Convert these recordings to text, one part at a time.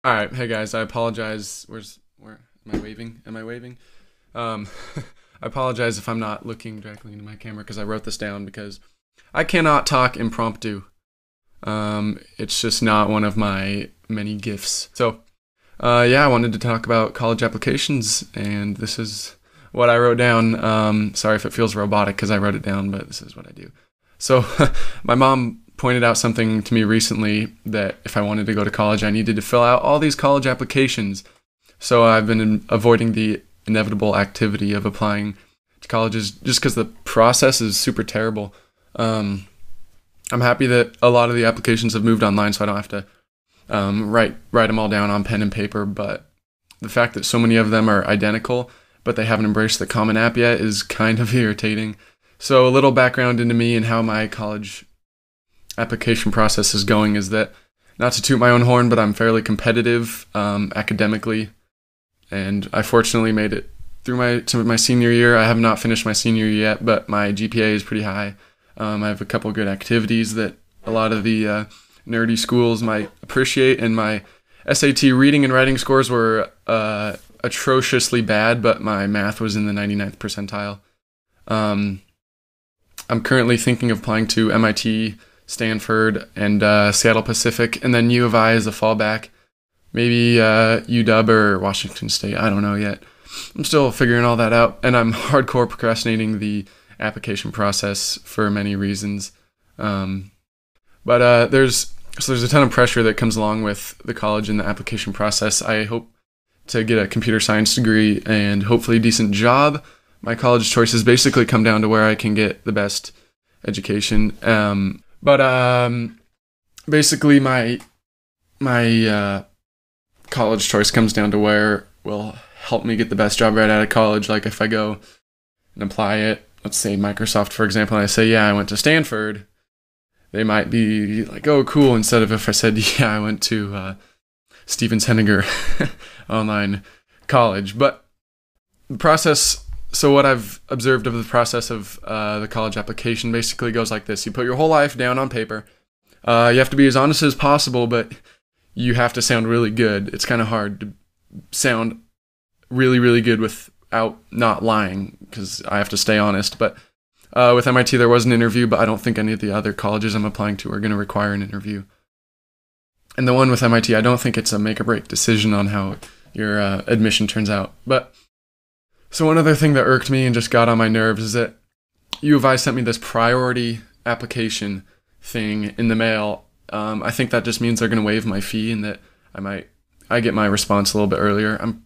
All right, hey guys, I apologize. Where am I waving? Am I waving? Um, I apologize if I'm not looking directly into my camera because I wrote this down because I cannot talk impromptu. It's just not one of my many gifts. So, yeah, I wanted to talk about college applications, and this is what I wrote down. Sorry if it feels robotic because I wrote it down, but this is what I do. So, my mom pointed out something to me recently that if I wanted to go to college, I needed to fill out all these college applications. So I've been avoiding the inevitable activity of applying to colleges just because the process is super terrible. I'm happy that a lot of the applications have moved online, so I don't have to write them all down on pen and paper. But the fact that so many of them are identical, but they haven't embraced the Common App yet, is kind of irritating. So a little background into me and how my college application process is going is that, not to toot my own horn, but I'm fairly competitive academically, and I fortunately made it through to my senior year. I have not finished my senior year yet, but my GPA is pretty high. I have a couple good activities that a lot of the nerdy schools might appreciate, and my SAT reading and writing scores were atrociously bad, but my math was in the 99th percentile. I'm currently thinking of applying to MIT, Stanford, and Seattle Pacific, and then U of I as a fallback. Maybe UW or Washington State, I don't know yet. I'm still figuring all that out, and I'm hardcore procrastinating the application process for many reasons. But there's a ton of pressure that comes along with the college and the application process. I hope to get a computer science degree and hopefully a decent job. My college choices basically come down to where I can get the best education. But basically my college choice comes down to where will help me get the best job right out of college. Like if I go and apply it, let's say Microsoft, for example, and I say, yeah, I went to Stanford, they might be like, oh, cool, instead of if I said, yeah, I went to Steven Henniger online college. But the process, so what I've observed of the process of the college application basically goes like this. You put your whole life down on paper. You have to be as honest as possible, but you have to sound really good. It's kind of hard to sound really, really good without not lying, because I have to stay honest. But with MIT, there was an interview, but I don't think any of the other colleges I'm applying to are going to require an interview. And the one with MIT, I don't think it's a make or break decision on how your admission turns out. But so one other thing that irked me and just got on my nerves is that U of I sent me this priority application thing in the mail. I think that just means they're going to waive my fee and that I get my response a little bit earlier. I'm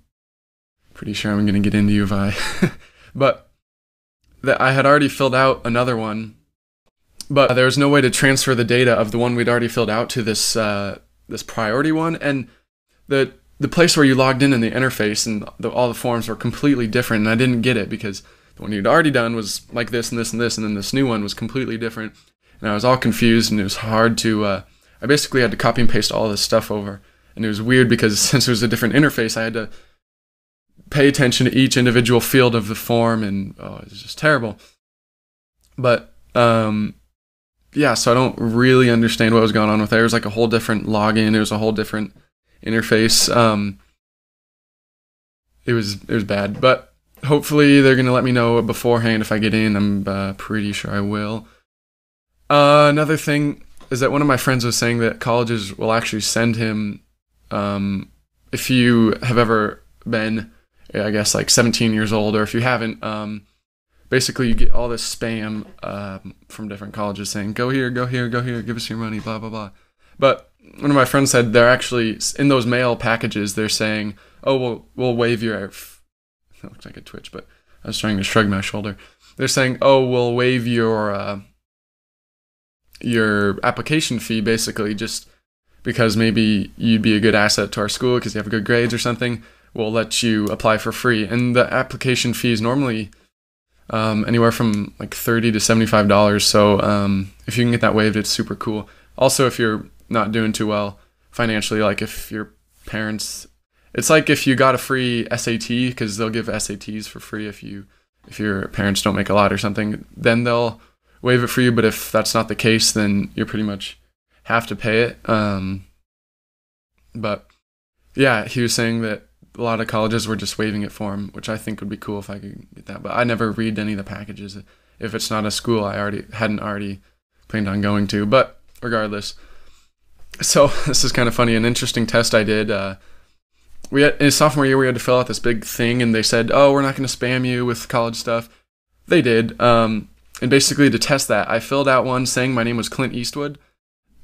pretty sure I'm going to get into U of I. But that I had already filled out another one, but there was no way to transfer the data of the one we'd already filled out to this priority one. And the place where you logged in the interface and all the forms were completely different, and I didn't get it because the one you'd already done was like this and this and this, and then this new one was completely different. And I was all confused, and it was hard to, I basically had to copy and paste all this stuff over. And it was weird because since it was a different interface, I had to pay attention to each individual field of the form, and it was just terrible. But, yeah, so I don't really understand what was going on with it. There was like a whole different login, it was a whole different interface. It was bad, but hopefully they're gonna let me know beforehand if I get in. I'm pretty sure I will. Another thing is that one of my friends was saying that colleges will actually send him, if you have ever been, I guess, like 17 years old, or if you haven't, basically you get all this spam from different colleges saying, go here, go here, go here, give us your money, blah, blah, blah. But one of my friends said they're actually, in those mail packages, they're saying, oh, we'll waive your, that looks like a twitch, but I was trying to shrug my shoulder. They're saying, oh, we'll waive your application fee, basically, just because maybe you'd be a good asset to our school because you have good grades or something. We'll let you apply for free. And the application fee is normally anywhere from like $30 to $75. So if you can get that waived, it's super cool. Also, if you're not doing too well financially, like if your parents, it's like if you got a free SAT, because they'll give SATs for free if your parents don't make a lot or something, then they'll waive it for you. But if that's not the case, then you pretty much have to pay it. But Yeah, he was saying that a lot of colleges were just waiving it for him, which I think would be cool if I could get that. But I never read any of the packages. If it's not a school I hadn't already planned on going to. But regardless, so this is kind of funny. An interesting test I did. We had, in sophomore year, we had to fill out this big thing, and they said, "Oh, we're not going to spam you with college stuff." They did. And basically, to test that, I filled out one saying my name was Clint Eastwood,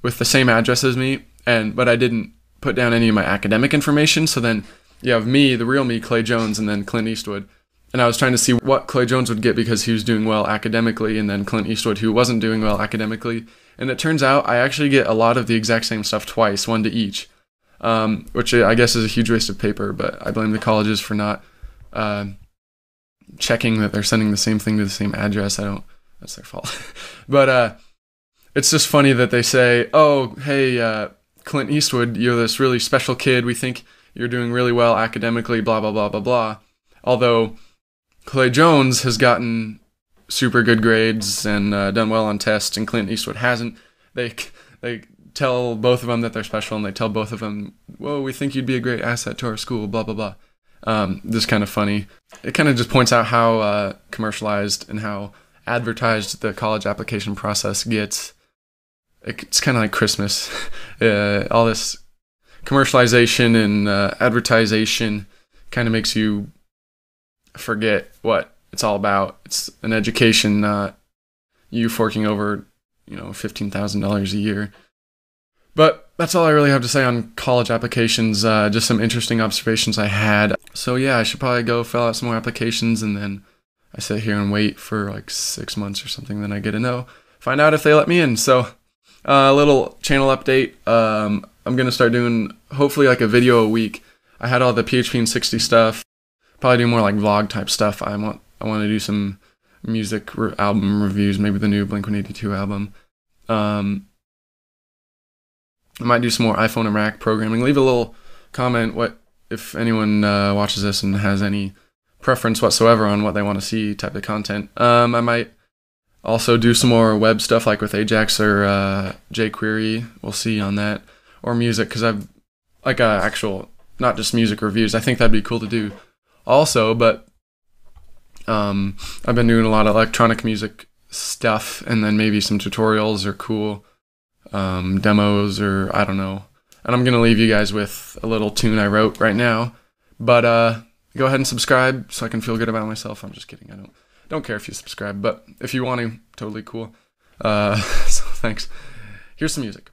with the same address as me, but I didn't put down any of my academic information. So then you have me, the real me, Clay Jones, and then Clint Eastwood. And I was trying to see what Clay Jones would get because he was doing well academically, and then Clint Eastwood, who wasn't doing well academically. And it turns out I actually get a lot of the exact same stuff twice, one to each, which I guess is a huge waste of paper, but I blame the colleges for not checking that they're sending the same thing to the same address. That's their fault. But it's just funny that they say, "Oh, hey, Clint Eastwood, you're this really special kid. We think you're doing really well academically, blah, blah, blah, blah, blah." Although Clay Jones has gotten super good grades and done well on tests, and Clint Eastwood hasn't. They tell both of them that they're special, and they tell both of them, "Whoa, we think you'd be a great asset to our school, blah, blah, blah." This is kind of funny. It kind of just points out how commercialized and how advertised the college application process gets. It's kind of like Christmas. All this commercialization and advertisation kind of makes you forget what it's all about. It's an education, not you forking over, $15,000 a year. But that's all I really have to say on college applications. Just some interesting observations I had. So yeah, I should probably go fill out some more applications, and then I sit here and wait for like 6 months or something. Then I get to find out if they let me in. So a little channel update. I'm going to start doing hopefully like a video a week. I had all the PHP and 60 stuff. Probably do more like vlog type stuff. I want to do some music album reviews, maybe the new Blink-182 album. I might do some more iPhone and Mac programming. Leave a little comment if anyone watches this and has any preference whatsoever on what they want to see type of content. I might also do some more web stuff like with Ajax or jQuery. We'll see on that. Or music, because I've like actual, not just music reviews. I think that'd be cool to do also, but I've been doing a lot of electronic music stuff, and then maybe some tutorials or cool demos, or I don't know. And I'm gonna leave you guys with a little tune I wrote right now. But go ahead and subscribe so I can feel good about myself. I'm just kidding. I don't care if you subscribe, but if you want to, totally cool. So thanks. Here's some music.